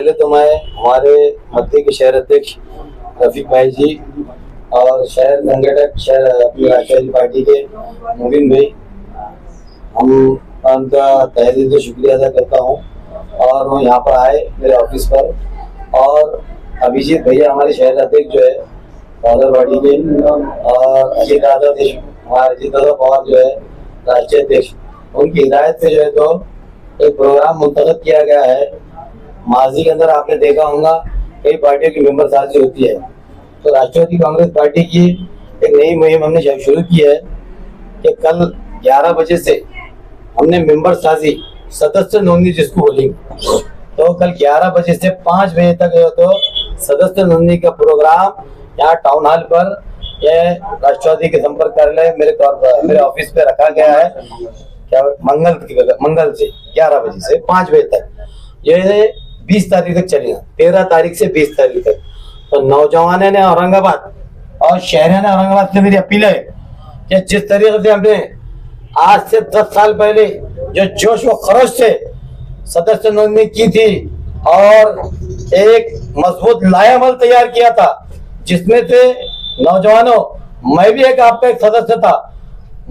पहले तो मैं हमारे मध्य के शहर अध्यक्ष रफीक भाई जी और शहर संगठक शहर अपनी राष्ट्रवादी पार्टी के मुबीन भाई, हम उनका तहे दिल से शुक्रिया अदा करता हूँ। और वो यहाँ पर आए मेरे ऑफिस पर, और अभिजीत भैया हमारे शहर अध्यक्ष जो है कांग्रेस पार्टी के, और अजीत दादा हमारे अजीत दादा पवार जो है राष्ट्रीय अध्यक्ष, उनकी हिदायत से जो है तो एक प्रोग्राम मुंतखब किया गया है। माजी के अंदर आपने देखा होगा कई पार्टियों की मेंबर साजी होती है, तो राष्ट्रवादी कांग्रेस पार्टी की एक नई मुहिम हमने शुरू की है कि कल 11 बजे से हमने मेंबर साजी सदस्य नोंदणी जिसको बोलेंगे, तो कल 11 बजे से 5 बजे तक जो तो सदस्य नोंदणी का प्रोग्राम यहाँ टाउन हॉल पर यह राष्ट्रवादी के संपर्क कार्यालय मेरे ऑफिस पे रखा गया है। क्या मंगल से 11 बजे से 5 बजे तक, ये 20 तारीख तक चलेगा, 13 तारीख से 20 तारीख तक। तो नौजवानों ने औरंगाबाद और शहरों ने औरंगाबाद से मेरी अपील है कि जिस तरीके से हमने आज से 10 साल पहले जो जोश व खरोश से सदस्य नोंदणी की थी और एक मजबूत लायामल तैयार किया था, जिसमें से नौजवानों, मैं भी एक आपका एक सदस्य था,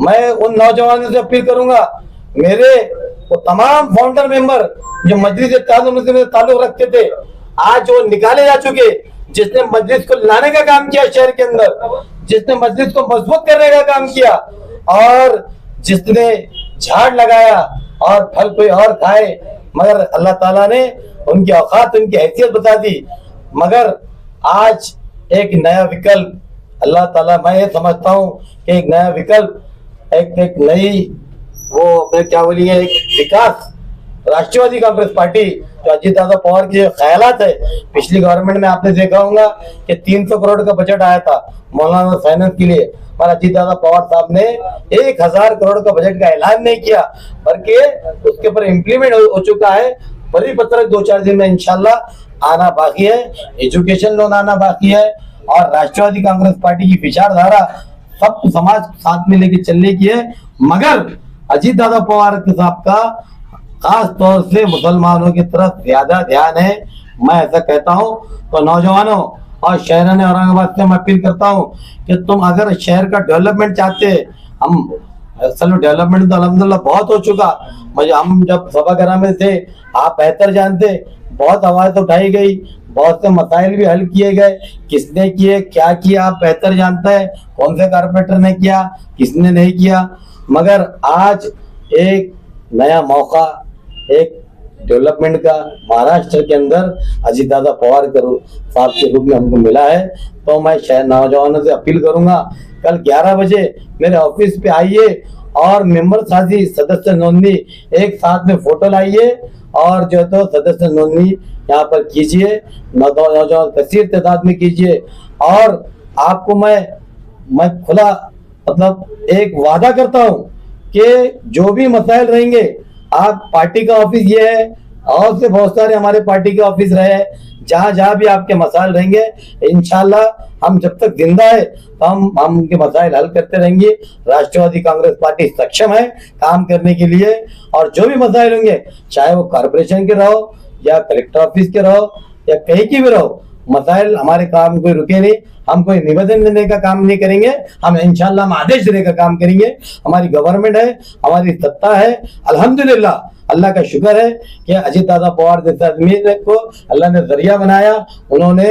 मैं उन नौजवानों से अपील करूंगा, मेरे वो तमाम फाउंडर मेंबर जो मजलिस से ताल्लुक रखते थे, आज वो निकाले जा चुके, जिसने मजलिस को लाने का काम किया शहर के अंदर, जिसने मजलिस को मजबूत करने का काम किया, और जिसने झाड़ लगाया और फल कोई और खाए, मगर अल्लाह ताला ने उनकी औकात, उनकी हैसियत बता दी। मगर आज एक नया विकल्प अल्लाह ताला, मैं ये समझता हूँ कि एक नया विकल्प, एक नई वो क्या बोलिए, एक विकास राष्ट्रवादी कांग्रेस पार्टी जो अजीत दादा पवार के ख्यालात है। पिछली गवर्नमेंट में आपने देखा होगा कि 300 करोड़ का बजट आया था मौलाना फाइनेंस के लिए, पर अजीत दादा पवार साहब ने 1000 करोड़ का बजट का ऐलान नहीं किया, बल्कि उसके ऊपर इम्प्लीमेंट हो चुका है। परिपत्र 2-4 दिन में इंशाल्लाह आना बाकी है, एजुकेशन लोन आना बाकी है, और राष्ट्रवादी कांग्रेस पार्टी की विचारधारा सब समाज साथ में लेके चलने की है। मगर अजीत दादा पवार साहब का खास तौर से मुसलमानों की तरफ ज्यादा ध्यान है, मैं ऐसा कहता हूं। तो नौजवानों और शहर ने औरंगाबाद से मैं अपील करता हूं कि तुम अगर शहर का डेवलपमेंट चाहते, हम असल में डेवलपमेंट तो अल्हम्दुलिल्लाह बहुत हो चुका, हम जब सभागार में थे आप बेहतर जानते, बहुत आवाज उठाई गई, बहुत से मसाइल भी हल किए गए, किसने किए क्या किया आप बेहतर जानते हैं, कौन से कारपोरेटर ने किया किसने नहीं किया। मगर आज एक नया मौका, एक डेवलपमेंट का महाराष्ट्र के अंदर अजीत दादा पवार साहब के रूप में हमको मिला है। तो मैं शहर नौजवानों से अपील करूंगा, कल 11 बजे मेरे ऑफिस पे आइए और मेंबर साथी सदस्य नोंदणी एक साथ में फोटो लाइए और जो तो सदस्य नोंदणी यहाँ पर कीजिए, नौजवान कसीर तादाद में कीजिए। और आपको मैं खुला मतलब एक वादा करता हूँ कि जो भी मसाइल रहेंगे, आप पार्टी का ऑफिस ये है और से बहुत सारे हमारे पार्टी के ऑफिस रहे हैं, जहां जहां भी आपके मसाइल रहेंगे इंशाल्लाह हम जब तक जिंदा है तो हम उनके मसाइल हल करते रहेंगे। राष्ट्रवादी कांग्रेस पार्टी सक्षम है काम करने के लिए, और जो भी मसाइल होंगे, चाहे वो कॉर्पोरेशन के रहो या कलेक्टर ऑफिस के रहो या कहीं की भी रहो, मसाइल हमारे काम कोई रुके नहीं, हम कोई निवेदन देने का काम नहीं करेंगे, हम इंशाल्लाह हम आदेश देने का काम करेंगे। हमारी गवर्नमेंट है, हमारी सत्ता है, अल्हम्दुलिल्लाह अल्लाह का शुक्र है कि अजीत दादा पवार जैसे आदमी को अल्लाह ने जरिया बनाया। उन्होंने,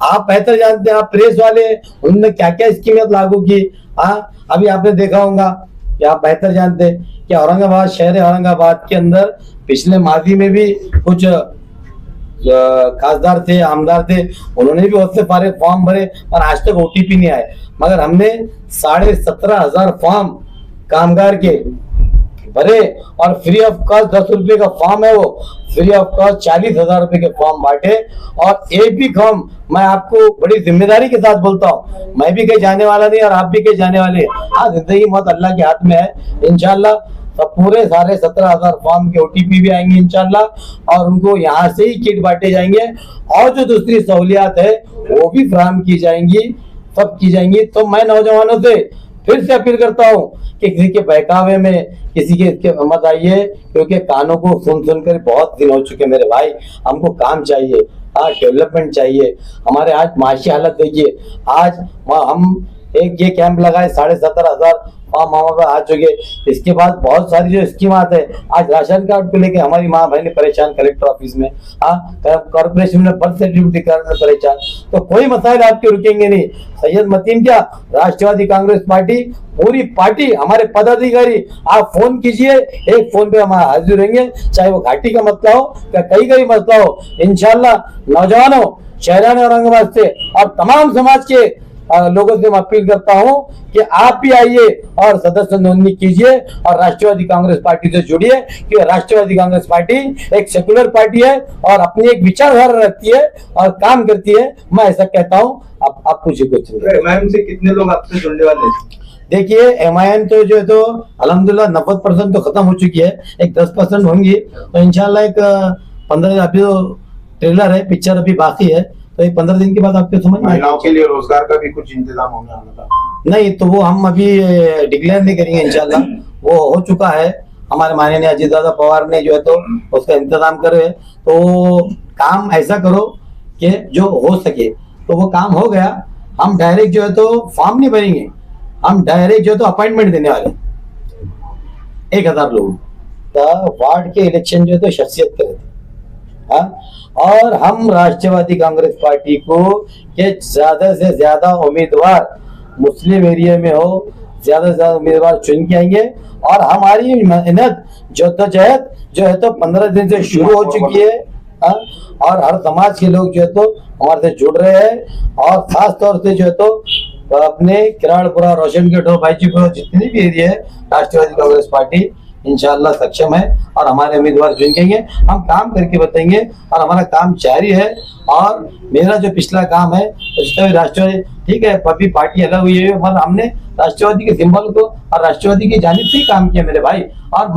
आप बेहतर जानते हैं, आप प्रेस वाले, उन्होंने क्या क्या स्कीमें लागू की। अभी आपने देखा होगा कि आप बेहतर जानते हैं कि औरंगाबाद, शहर औरंगाबाद के अंदर पिछले माजी में भी कुछ खासदार थे, आमदार थे, उन्होंने भी बहुत से सारे फॉर्म भरे और आज तक ओटीपी नहीं आए। मगर हमने 17,500 फॉर्म कामगार के भरे और फ्री ऑफ कॉस्ट 10 रुपए का फॉर्म है, वो फ्री ऑफ कॉस्ट 40,000 रुपए के फॉर्म बांटे। और एक भी फॉर्म, मैं आपको बड़ी जिम्मेदारी के साथ बोलता हूँ, मैं भी कहीं जाने वाला नहीं और आप भी कहीं जाने वाले। हाँ, जिंदगी मौत अल्लाह के हाथ में है। इंशाल्लाह सब पूरे सारे 17,000 फॉर्म के ओटीपी भी आएंगे इंशाल्लाह, और उनको यहाँ से ही किट बांटे जाएंगे, और जो दूसरी सहूलियात है वो भी फराहम की जाएंगी, सब की जाएंगी। तो मैं नौजवानों से फिर से अपील करता हूँ कि किसी के बहकावे में किसी के इसके मत आइए, क्योंकि कानों को सुन सुनकर बहुत दिन हो चुके मेरे भाई। हमको काम चाहिए, आज डेवलपमेंट चाहिए। हमारे आज माशी हालत देखिए, आज हम एक ये कैंप लगाए 17,500 फॉर्म हमारे आ चुके। इसके बाद बहुत सारी जो स्कीम आते हैं, आज राशन कार्ड को लेके हमारी माँ बहने परेशान, कलेक्टर ऑफिस में, कॉर्पोरेशन में बर्थ सर्टिफिकेट करने में परेशान। तो कोई मसाइल आपके रुकेंगे नहीं। सैयद मतीन क्या, राष्ट्रवादी कांग्रेस पार्टी, पूरी पार्टी, हमारे पदाधिकारी, आप फोन कीजिए, एक फोन पे हम हाजिर रहेंगे, चाहे वो घाटी का मसला हो या कहीं मसला हो। इंशाल्लाह नौजवानों, शहरान औरंगाबाद से और तमाम समाज के लोगों से मैं अपील करता हूं कि आप भी आइए और सदस्य नोंदणी कीजिए और राष्ट्रवादी कांग्रेस पार्टी से जुड़िए, क्योंकि राष्ट्रवादी कांग्रेस पार्टी एक सेक्युलर पार्टी है और अपनी एक विचारधारा रखती है और काम करती है। मैं ऐसा कहता हूं। आप पूछिए कुछ। एमआईएम से कितने लोग आपसे जुड़ने वाले हैं? देखिए, एमआईएम तो जो है तो अल्हम्दुलिल्लाह 90% तो खत्म हो चुकी है, एक 10% होंगी। तो इंशाल्लाह एक 15 अभी तो ट्रेलर है, पिक्चर अभी बाकी है, तो एक 15 दिन के बाद आपको समझ में। महिलाओं के लिए रोजगार का भी कुछ इंतजाम होने वाला था? नहीं, तो वो हम अभी डिक्लेयर नहीं करेंगे, इंशाल्लाह वो हो चुका है। हमारे माननीय अजीत दादा पवार ने जो है तो उसका इंतजाम करे। तो काम ऐसा करो कि जो हो सके, तो वो काम हो गया। हम डायरेक्ट जो है तो फॉर्म नहीं भरेंगे, हम डायरेक्ट जो है तो अपॉइंटमेंट देने वाले 1000 लोग। तो वार्ड के इलेक्शन जो है तो शख्सियत करे थे। और हम राष्ट्रवादी कांग्रेस पार्टी को के ज्यादा से ज्यादा उम्मीदवार मुस्लिम एरिया में हो, ज्यादा से ज्यादा उम्मीदवार चुन के आएंगे। और हमारी मेहनत जद्दोजहद जो है तो 15 दिन से शुरू हो चुकी है। और हर समाज के लोग जो है तो हमारे से जुड़ रहे हैं। और खास तौर से जो है तो अपने किराड़पुरा, रोशनगढ़, भाईजीपुरा, जितने भी एरिया है, राष्ट्रवादी कांग्रेस पार्टी इंशाल्लाह सक्षम है और हमारे उम्मीदवार चुनेंगे। हम काम करके बताएंगे और हमारा काम जारी है। और मेरा जो पिछला काम है तो राष्ट्रवादी, ठीक है, अभी पार्टी अलग हुई है, मतलब हमने राष्ट्रवादी के सिंबल को और राष्ट्रवादी की जानिब से ही काम किया मेरे भाई। और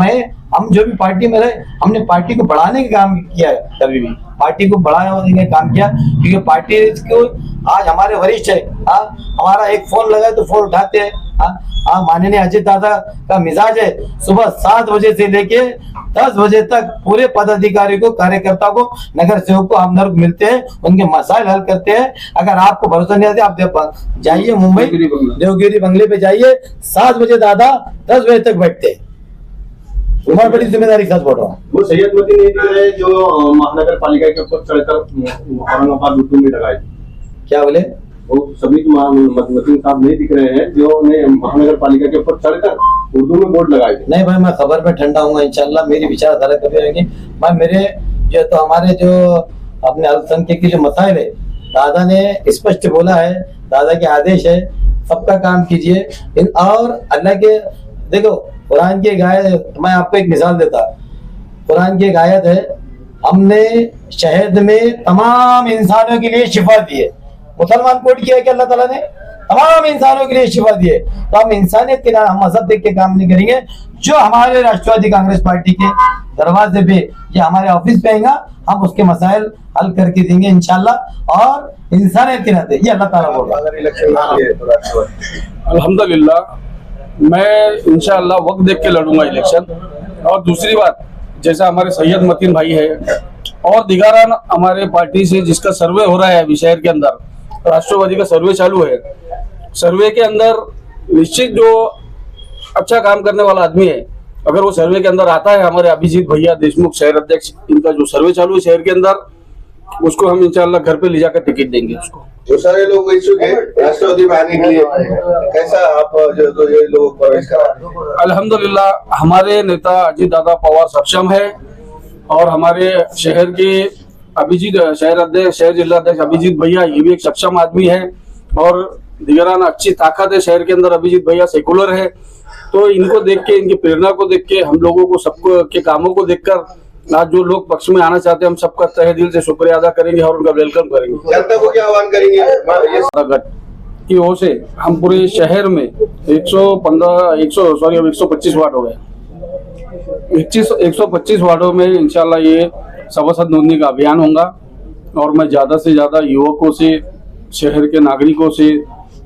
हम जो भी पार्टी में रहे, हमने पार्टी को बढ़ाने का काम किया है, कभी भी पार्टी को बढ़ाने का काम किया, क्योंकि पार्टी को आज हमारे वरिष्ठ है। हमारा एक फोन लगा तो फोन उठाते हैं। माननीय अजीत दादा का मिजाज है, सुबह 7 बजे से लेके 10 बजे तक पूरे पदाधिकारी को, कार्यकर्ता को, नगर सेवक को हम लोग मिलते हैं, उनके मसाइल हल करते हैं। अगर आपको भरोसा नहीं आता, आप जाइए मुंबई देवगिरी बंगले पे जाइए, 7 बजे दादा 10 बजे तक बैठते हैं। बहुत बड़ी जिम्मेदारी के साथ बोल रहा हूँ। वो सैयद मतीन नहीं दिख रहे जो महानगर पालिका के ऊपर चढ़कर औरंगाबाद उर्दू में लगाए? क्या बोले? वो सभी मतीन साहब नहीं दिख रहे हैं जो महानगर पालिका के ऊपर चढ़कर उर्दू में बोर्ड लगाए थे? नहीं भाई, मैं खबर पे ठंडा हूँ, इंशाल्लाह मेरी विचारधारा कभी रहेगी। मैं मेरे जो तो हमारे जो अपने अल्पसंख्यक की जो मसाइल है, दादा ने स्पष्ट बोला है, दादा के आदेश है, सबका काम कीजिए। और अल्लाह के, देखो कुरान की एक आयत, मैं आपको एक मिसाल देता, कुरान की एक आयत है, हमने शहद में तमाम इंसानों के लिए शिफा दी है। मुसलमान कोट किया है कि अल्लाह ताला ने तमाम इंसानों के लिए शिफा दी है। तो हम इंसानियत के नाम, हम मजहब देख के काम नहीं करेंगे। जो हमारे राष्ट्रवादी कांग्रेस पार्टी के दरवाजे पे या हमारे ऑफिस पे आएगा, हम उसके मसाइल हल करके देंगे इंशाल्लाह। और इंसानियत के नाते ये अल्लाह ताला बोल रहा है। अल्हम्दुलिल्लाह, मैं इंशाअल्लाह वक्त देख के लड़ूंगा इलेक्शन। और दूसरी बात, जैसा हमारे सैयद मतीन भाई है और दिगारान हमारे पार्टी से जिसका सर्वे हो रहा है अभी शहर के अंदर, राष्ट्रवादी का सर्वे चालू है। सर्वे के अंदर निश्चित जो अच्छा काम करने वाला आदमी है, अगर वो सर्वे के अंदर आता है, हमारे अभिजीत भैया देशमुख शहर अध्यक्ष, इनका जो सर्वे चालू है शहर के अंदर, उसको हम इंशाल्लाह घर पे ले जाकर टिकट देंगे उसको। जो सारे लोग इच्छुक हैं राष्ट्रवादी में आने के लिए, कैसा आप जो तो ये लोग प्रवेश करा? अल्हम्दुलिल्लाह, हमारे नेता अजीत दादा पवार सक्षम है और हमारे शहर के अभिजीत शहर अध्यक्ष, शहर जिला अध्यक्ष अभिजीत भैया, ये भी एक सक्षम आदमी है और दिगराना अच्छी ताकत है शहर के अंदर। अभिजीत भैया सेकुलर है, तो इनको देख के, इनकी प्रेरणा को देख के, हम लोगों को सबको के कामों को देखकर आज जो लोग पक्ष में आना चाहते हैं, हम सबका तहे दिल से शुक्रिया अदा करेंगे और उनका वेलकम करेंगे। जनता को क्या आह्वान करेंगे? की ओर से हम पूरे शहर में 125 वार्ड हो गए, 125 वार्डों में इंशाल्लाह ये सभासद नोंदणी का अभियान होगा। और मैं ज्यादा से ज्यादा युवकों से, शहर के नागरिकों से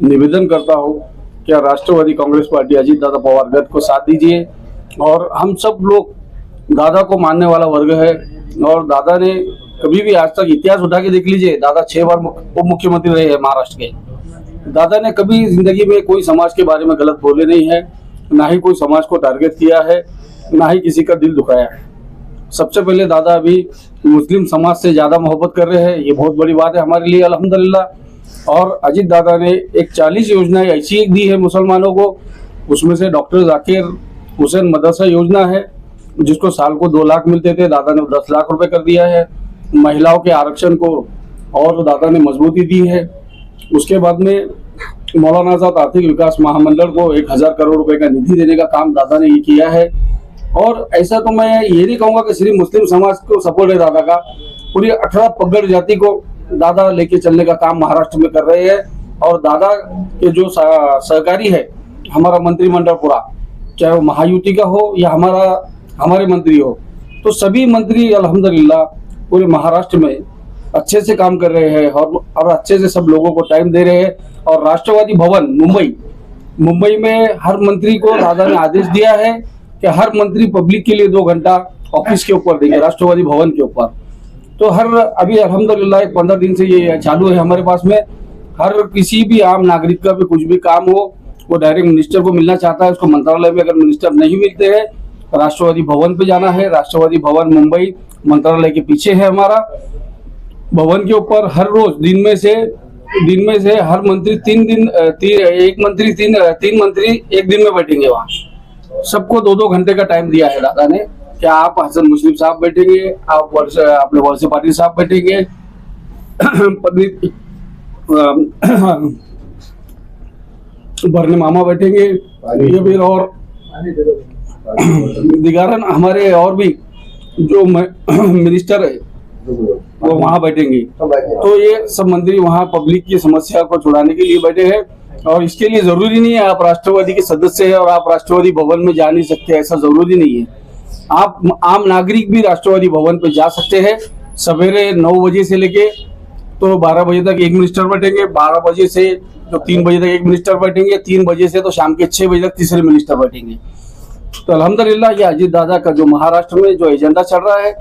निवेदन करता हूँ क्या राष्ट्रवादी कांग्रेस पार्टी अजीत दादा पवार गठ को साथ दीजिए। और हम सब लोग दादा को मानने वाला वर्ग है और दादा ने कभी भी आज तक इतिहास उठा के देख लीजिए, दादा 6 बार उप मुख्यमंत्री रहे हैं महाराष्ट्र के। दादा ने कभी जिंदगी में कोई समाज के बारे में गलत बोले नहीं है, ना ही कोई समाज को टारगेट किया है, ना ही किसी का दिल दुखाया। सबसे पहले दादा अभी मुस्लिम समाज से ज्यादा मोहब्बत कर रहे हैं, ये बहुत बड़ी बात है हमारे लिए अल्हम्दुलिल्लाह। और अजीत दादा ने एक 40 योजनाएं ऐसी एक दी है मुसलमानों को, उसमें से डॉक्टर जाकिर हुसैन मदरसा योजना है जिसको साल को 2 लाख मिलते थे, दादा ने 10 लाख रुपए कर दिया है। महिलाओं के आरक्षण को और दादा ने मजबूती दी है। उसके बाद में मौलाना आजाद आर्थिक विकास महामंडल को 1000 करोड़ रुपए का निधि देने का काम दादा ने ये किया है। और ऐसा तो मैं ये नहीं कहूँगा कि सिर्फ मुस्लिम समाज को सपोर्ट है दादा का, पूरी 18 पगड़ जाति को दादा लेके चलने का काम महाराष्ट्र में कर रहे हैं। और दादा के जो सहकारी है हमारा मंत्रिमंडल पूरा, चाहे वो महायुति का हो या हमारे मंत्री हो, तो सभी मंत्री अल्हम्दुलिल्लाह पूरे महाराष्ट्र में अच्छे से काम कर रहे हैं और अच्छे से सब लोगों को टाइम दे रहे हैं। और राष्ट्रवादी भवन मुंबई में हर मंत्री को दादा ने आदेश दिया है कि हर मंत्री पब्लिक के लिए 2 घंटा ऑफिस के ऊपर देंगे, राष्ट्रवादी भवन के ऊपर। तो अभी अल्हम्दुलिल्लाह 15 दिन से ये चालू है हमारे पास में। हर किसी भी आम नागरिक का भी कुछ भी काम हो वो डायरेक्ट मिनिस्टर को मिलना चाहता है, उसको मंत्रालय में अगर मिनिस्टर नहीं मिलते हैं राष्ट्रवादी भवन पे जाना है। राष्ट्रवादी भवन मुंबई मंत्रालय के पीछे है हमारा। भवन के ऊपर हर रोज दिन में से हर मंत्री 3 मंत्री एक दिन में बैठेंगे। वहाँ सबको 2-2 घंटे का टाइम दिया है दादा ने कि आप हसन मुश्रीफ साहब बैठेंगे, आप अपने वलसे पाटिल साहब बैठेंगे, भरने मामा बैठेंगे, ये भी और दिगारन हमारे और भी जो मिनिस्टर है वो वहाँ बैठेंगे। तो ये सब मंत्री वहाँ पब्लिक की समस्या को छुड़ाने के लिए बैठे हैं। और इसके लिए जरूरी नहीं है आप राष्ट्रवादी के सदस्य हैं और आप राष्ट्रवादी भवन में जा नहीं सकते, ऐसा जरूरी नहीं है। आप आम नागरिक भी राष्ट्रवादी भवन पे जा सकते हैं। सवेरे 9 बजे से लेके तो 12 बजे तक एक मिनिस्टर बैठेंगे, 12 बजे से तो 3 बजे तक एक मिनिस्टर बैठेंगे, 3 बजे से तो शाम के 6 बजे तक तीसरे मिनिस्टर बैठेंगे। तो अल्हम्दुलिल्लाह ये अजीत दादा का जो महाराष्ट्र में जो एजेंडा चल रहा है,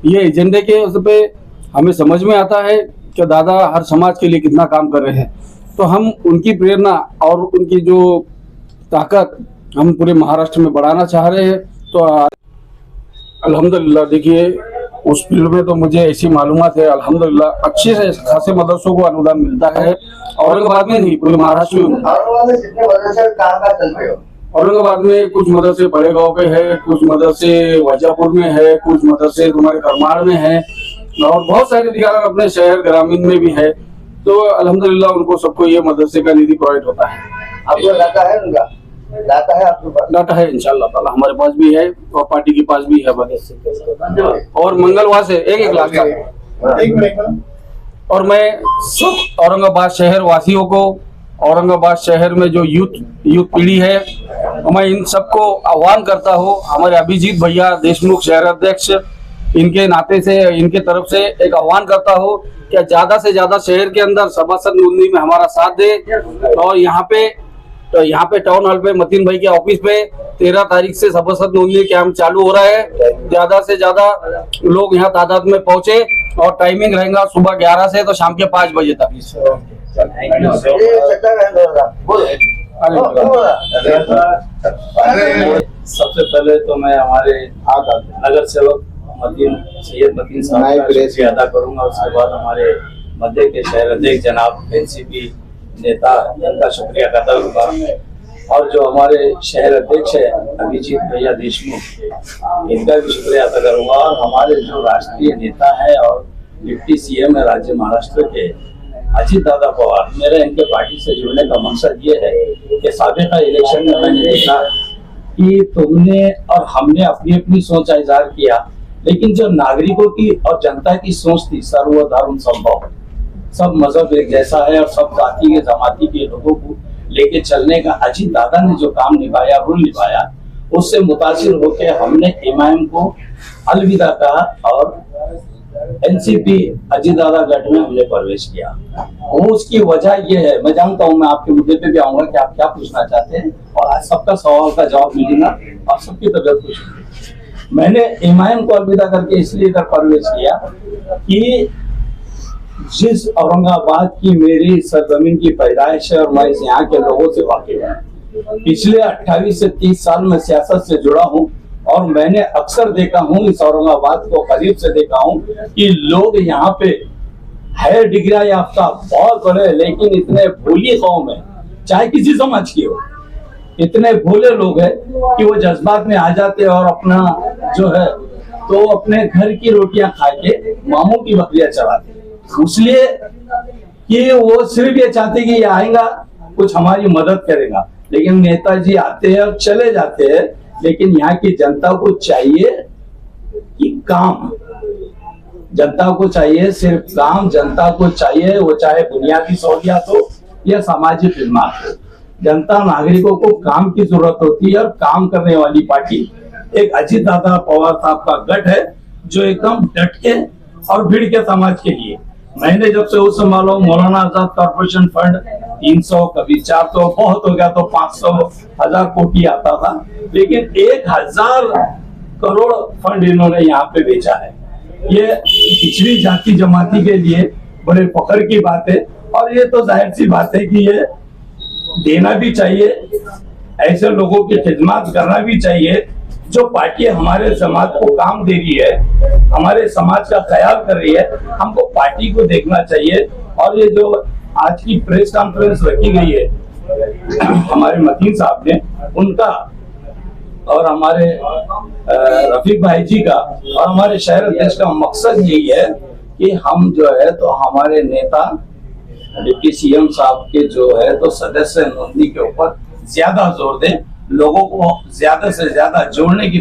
ये एजेंडे के उस पे हमें समझ में आता है कि दादा हर समाज के लिए कितना काम कर रहे हैं। तो हम उनकी प्रेरणा और उनकी जो ताकत हम पूरे महाराष्ट्र में बढ़ाना चाह रहे हैं। तो अल्हम्दुलिल्लाह देखिए उस फील्ड में तो मुझे ऐसी मालूमात है अल्हम्दुलिल्लाह अच्छे से खासे मदरसों को अनुदान मिलता है। औरंगाबाद में नहीं पूरे महाराष्ट्र में। औरंगाबाद में कुछ मदरसे बड़े गांव पे है, कुछ मदरसे वजापुर में है, कुछ मदरसे तुम्हारे करमाड़ में है और बहुत सारे दिगार अपने शहर ग्रामीण में भी है। तो अल्हम्दुलिल्लाह उनको सबको ये मदरसे का निधि प्रोवाइड होता है। आपको डाटा है उनका? डाटा है आपके पास? डाटा है इंशाल्लाह ताला हमारे पास भी है और पार्टी के पास भी है मदरसे। और मंगलवार से 1-1 लाख का। और मैं सब औरंगाबाद शहर वासियों को, औरंगाबाद शहर में जो यूथ पीढ़ी है, मैं इन सबको आह्वान करता हूँ, हमारे अभिजीत भैया देशमुख शहर अध्यक्ष, इनके नाते से इनके तरफ से एक आह्वान करता हूँ कि ज्यादा से ज्यादा शहर के अंदर सभासद नोंदणी में हमारा साथ दे। और यहाँ पे टाउन हॉल पे मतीन भाई के ऑफिस पे 13 तारीख से सभासद नोंदणी कैंप चालू हो रहा है। ज्यादा से ज्यादा लोग यहाँ तादाद में पहुंचे और टाइमिंग रहेगा सुबह 11 से तो शाम के 5 बजे तक। सबसे पहले तो मैं हमारे नगर सेवक सैयद मतीन साहब का शुक्रिया अदा करूंगा। उसके बाद हमारे मध्य के शहर अध्यक्ष जनाब एनसीपी नेता इनका शुक्रिया अदा करूंगा। और जो हमारे शहर अध्यक्ष है अभिजीत भैया देशमुख, इनका भी शुक्रिया अदा करूंगा। और हमारे जो राष्ट्रीय नेता है और डिप्टी सीएम है राज्य महाराष्ट्र के अजीत दादा पवार, मेरा इनके पार्टी से जुड़ने का मकसद ये है कि साबिका इलेक्शन में मैंने देखा कि तुमने और हमने अपनी अपनी सोच का इजहार किया, लेकिन जो नागरिकों की और जनता की सोच थी सर्वधर्म संभव, सब मजहब एक जैसा है और सब जाति के जमाती के लोगों को लेके चलने का अजीत दादा ने जो काम निभाया, रूल निभाया, उससे मुतासिर होकर हमने इमाम को अलविदा कहा और एनसीपी अजीत दादा गठ में हमने प्रवेश किया। वो उसकी वजह ये है, मैं जानता हूँ, मैं आपके मुद्दे पे भी आऊंगा कि आप क्या पूछना चाहते हैं और आज सबका सवाल का जवाब मिलेगा और सबकी तबीयत खुश होगी। मैंने एमआईएम को अलविदा करके इसलिए इधर प्रवेश किया कि जिस औरंगाबाद की मेरी सरजमीन की पैदाइश है और मैं इस यहाँ के लोगों से वाकिफ हूँ। पिछले 28 से 30 साल में सियासत से जुड़ा हूँ और मैंने अक्सर देखा हूँ, इस औरंगाबाद को करीब से देखा हूँ कि लोग यहाँ पे है डिग्री याफ्ता बहुत बड़े, लेकिन इतने भोली कौम है, चाहे किसी समाज की हो, इतने भोले लोग हैं कि वो जज्बात में आ जाते हैं और अपना जो है तो अपने घर की रोटियां खा के मामू की बकरियां चलाते, इसलिए कि वो सिर्फ ये चाहते कि ये आएगा कुछ हमारी मदद करेगा। लेकिन नेताजी आते हैं और चले जाते हैं, लेकिन यहाँ की जनता को चाहिए कि काम, जनता को चाहिए सिर्फ काम, जनता को चाहिए वो चाहे बुनियादी सहूलियात हो या सामाजिक खिदमत हो। जनता नागरिकों को काम की जरूरत होती है और काम करने वाली पार्टी एक अजीत दादा पवार साहब का गठ है जो एकदम डट के और भिड़ के समाज के लिए। मैंने जब से उस संभाला मौलाना आजाद कॉर्पोरेशन फंड 300 कभी 400 बहुत हो गया तो 500 1000 कोटी आता था, लेकिन 1000 करोड़ फंड इन्होंने यहाँ पे बेचा है। ये पिछड़ी जाति जमाती के लिए बड़े फख्र की बात है और ये तो जाहिर सी बात है कि ये देना भी चाहिए, ऐसे लोगों की खिदमत करना भी चाहिए। जो पार्टी हमारे समाज को काम दे रही है, हमारे समाज का ख्याल कर रही है, हमको पार्टी को देखना चाहिए। और ये जो आज की प्रेस कॉन्फ्रेंस रखी गई है हमारे मतीन साहब ने, उनका और हमारे रफीक भाई जी का और हमारे शहर अध्यक्ष का मकसद यही है कि हम जो है तो हमारे नेता डिप्टी सीएम साहब के जो है तो सदस्य नोंदणी के ऊपर ज्यादा जोर दें, लोगों को ज्यादा से ज्यादा जोड़ने की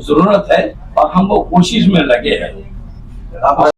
जरूरत है और हम वो कोशिश में लगे हैं।